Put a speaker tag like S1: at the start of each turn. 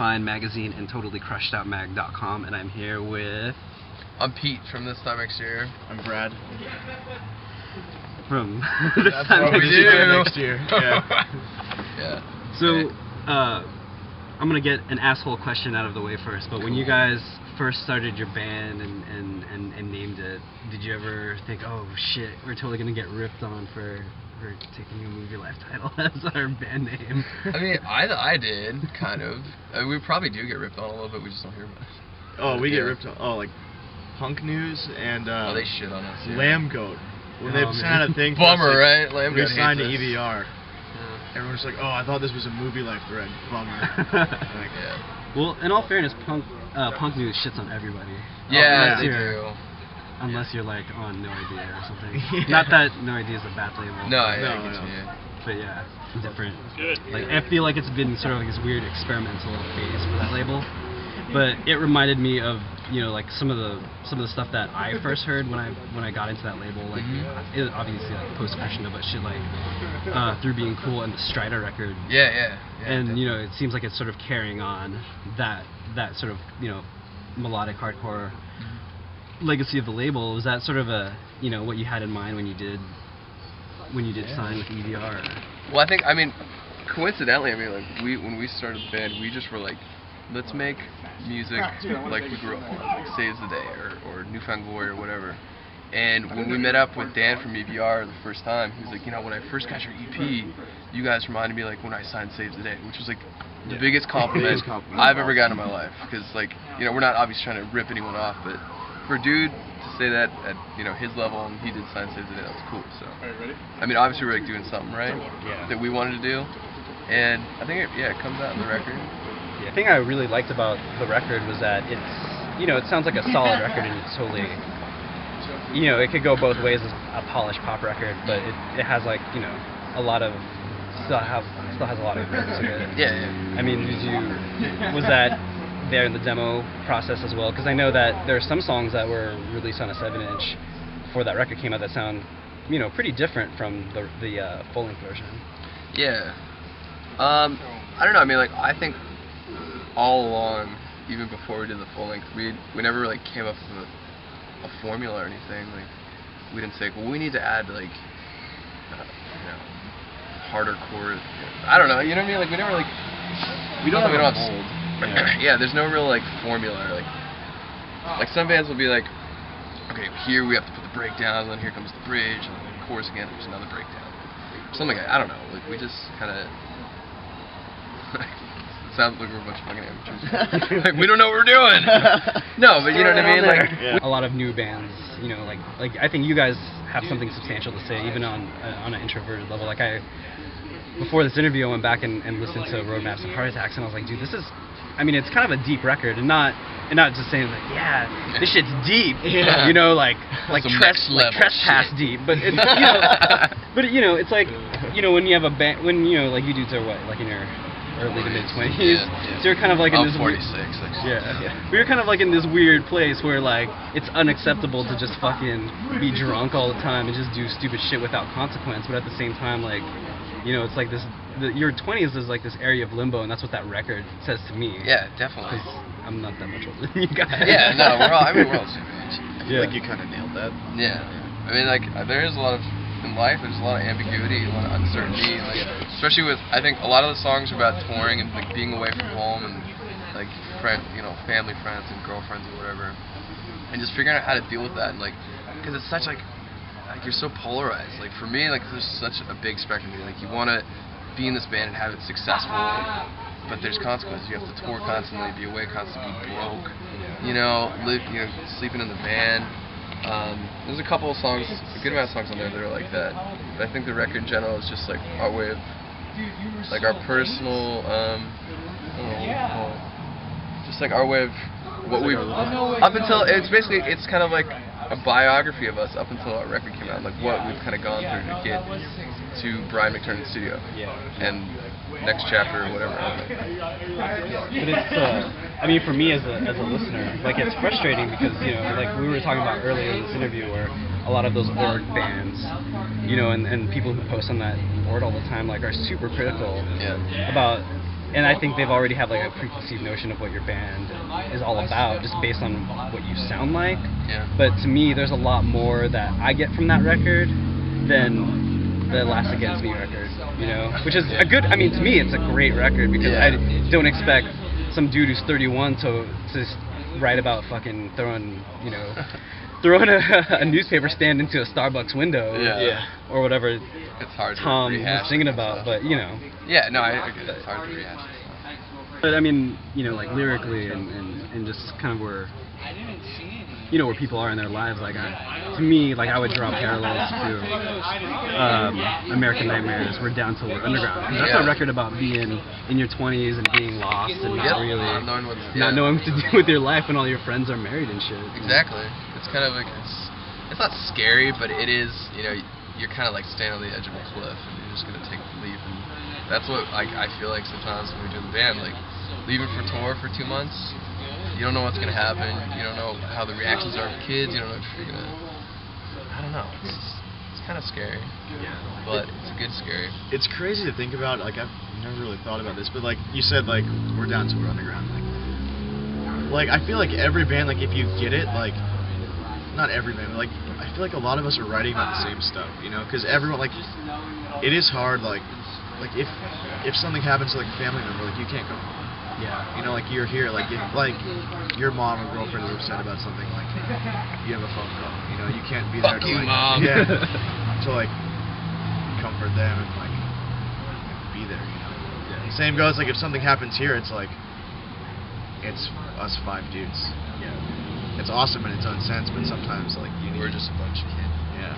S1: Redefine magazine and totallycrushedOutmag.com, and I'm here with...
S2: I'm Pete from This Time Next Year.
S3: I'm Brad.
S1: From
S2: This Time Next
S3: Year. Yeah.
S2: Yeah.
S1: So, I'm going to get an asshole question out of the way first, but when you guys first started your band and named it, did you ever think, oh shit, we're totally going to get ripped on for taking a Movie Life title as our band name?
S2: I mean, I did, kind of. I mean, we probably do get ripped on a little bit, we just don't hear much.
S3: Oh, we get ripped on. Oh, like Punk News and
S2: oh, they shit on us. Yeah.
S3: Lamb Goat. When they had a thing for
S2: Bummer,
S3: us, like,
S2: right? Lamb Goat
S3: we signed to
S2: hates us.
S3: EVR. Everyone's like, oh, I thought this was a Movie Life thread. Bummer. Like,
S2: Yeah.
S1: Well, in all fairness, Punk News shits on everybody.
S2: Yeah,
S1: Unless
S2: they
S1: you're-
S2: do.
S1: Unless you're like on No Idea or something.
S3: Yeah.
S1: Not that No Idea is a bad label.
S2: No,
S1: but,
S2: yeah,
S3: No.
S2: yeah.
S1: but yeah, different.
S4: Good.
S1: Like I feel like it's been sort of like this weird experimental phase for that label. But it reminded me of, you know, like some of the stuff that I first heard when I got into that label, like it, obviously like post-Christian, but shit like Through Being Cool and the Strider record.
S2: Yeah.
S1: And you know, it seems like it's sort of carrying on that sort of, you know, melodic hardcore legacy of the label. Was that sort of a, you know, what you had in mind when you did sign with EVR?
S2: Well, I mean, coincidentally, like when we started the band, we just were like, let's make music like we grew up on, like Saves the Day or Newfound Glory or whatever. And when we met up with Dan from EVR the first time, he was like, you know, when I first got your EP, you guys reminded me like when I signed Saves the Day, which was like the biggest compliment I've ever gotten in my life. Because like, you know, we're not obviously trying to rip anyone off, but for a dude to say that at, you know, his level and he did sign Saves the Day, that was cool. So, I mean, obviously we're like doing something right that we wanted to do, and I think it comes out in the record.
S1: The thing I really liked about the record was that it's, you know, it sounds like a solid record and it's totally, you know, it could go both ways as a polished pop record, but it has like, you know, a lot of, still has a lot of grit to it.
S2: Yeah.
S1: I mean, was that there in the demo process as well? Because I know that there are some songs that were released on a 7-inch before that record came out that sound, you know, pretty different from the full-length version.
S2: Yeah. I don't know. I mean, like, I think all along, even before we did the full length, we never like came up with a formula or anything. Like, we didn't say, well, we need to add like, you know, harder chord. I don't know. You know what I mean? Like, we never like.
S3: we don't have a
S2: have
S3: mold.
S2: Yeah, there's no real like formula. Or, like some bands will be like, okay, here we have to put the breakdown, and then here comes the bridge, and then the chorus again. There's another breakdown. Something like, I don't know. Like, we just kind of. Sounds like we're a bunch of fucking amateurs. Like, we don't know what we're doing. No, but you know what I mean. Like,
S1: A lot of new bands, you know, like I think you guys have something substantial to say, even on an introverted level. Like before this interview, I went back and listened to Roadmaps and Heart Attacks, and I was like, dude, this is, I mean, it's kind of a deep record, and not just saying like, yeah, this shit's deep, you know, like trespass deep, but it's, you know, but you know, it's like, you know, when you have a band, when you know, like you dudes are what, like in your early to mid 20s, so you're kind of like in this
S2: 46. Actually.
S1: we were kind of like in this weird place where like it's unacceptable to just fucking be drunk all the time and just do stupid shit without consequence, but at the same time, like, you know, it's like this, your 20s is like this area of limbo, and that's what that record says to me.
S2: Yeah, definitely.
S1: 'Cause I'm not that much older than you guys.
S2: Yeah, no, we're all the same age.
S3: I feel like you kind of nailed that.
S2: Yeah. I mean, like, there is a lot of, in life, there's a lot of ambiguity, a lot of uncertainty, like, especially with, I think, a lot of the songs are about touring and, like, being away from home and, like, family, friends, and girlfriends and whatever, and just figuring out how to deal with that, and, like, because it's such, like, you're so polarized. Like, for me, like, there's such a big spectrum. Like, you want to be in this band and have it successful, but there's consequences. You have to tour constantly, be away constantly, be broke, you know, sleeping in the van. There's a couple of songs, a good amount of songs on there that are like that. But I think the record in general is just like our way of, like our personal, I don't know, just like our way of what we've, up until, it's basically, it's kind of like a biography of us up until our record came out, like what we've kind of gone through to get to Brian McTernan's studio. And next chapter or whatever.
S1: But it's, I mean, for me as a listener, like, it's frustrating because, you know, like we were talking about earlier in this interview, where a lot of those org bands, you know, and people who post on that board all the time, like, are super critical about, and I think they've already have like a preconceived notion of what your band is all about, just based on what you sound like.
S2: Yeah.
S1: But to me, there's a lot more that I get from that record than the Last Against Me record, you know, which is a good. I mean, to me, it's a great record because I don't expect some dude who's 31 to write about fucking throwing a newspaper stand into a Starbucks window, or whatever.
S2: It's hard
S1: Tom
S2: to rehash
S1: was singing about, but you know.
S2: Yeah, no, I get it. It's hard to rehash it.
S1: But I mean, you know, like lyrically and just kind of where, you know, where people are in their lives. Like, to me, like I would draw parallels to American Nightmares. We're Down Till We're Underground. 'Cause that's a record about being in your 20s and being lost and not really not knowing what to do with your life when all your friends are married and shit.
S2: Exactly. It's kind of like it's not scary, but it is. You know, you're kind of like standing on the edge of a cliff and you're just gonna take the leap. And that's what I feel like sometimes when we do the band, like leaving for tour for 2 months. You don't know what's gonna happen. You don't know how the reactions are of kids. You don't know if you're gonna. I don't know. It's kind of scary.
S3: Yeah.
S2: But it's a good scary.
S3: It's crazy to think about. Like I've never really thought about this, but like you said, like we're Down Till We're Underground. Like I feel like every band, like if you get it, like not every band, but like I feel like a lot of us are writing about the same stuff, you know, because everyone like it is hard, like if something happens to like a family member, like you can't go home.
S1: Yeah.
S3: You know, like you're here, like if like your mom or girlfriend is upset about something, like you have a phone call. You know, you can't be there
S2: Fuck
S3: to
S2: you,
S3: like
S2: Mom.
S3: to like comfort them and like be there. You know. Yeah. Same goes like if something happens here, it's like it's us 5 dudes.
S1: Yeah.
S3: It's awesome in its own sense, but sometimes like
S2: We're just a bunch of kids.
S3: Yeah.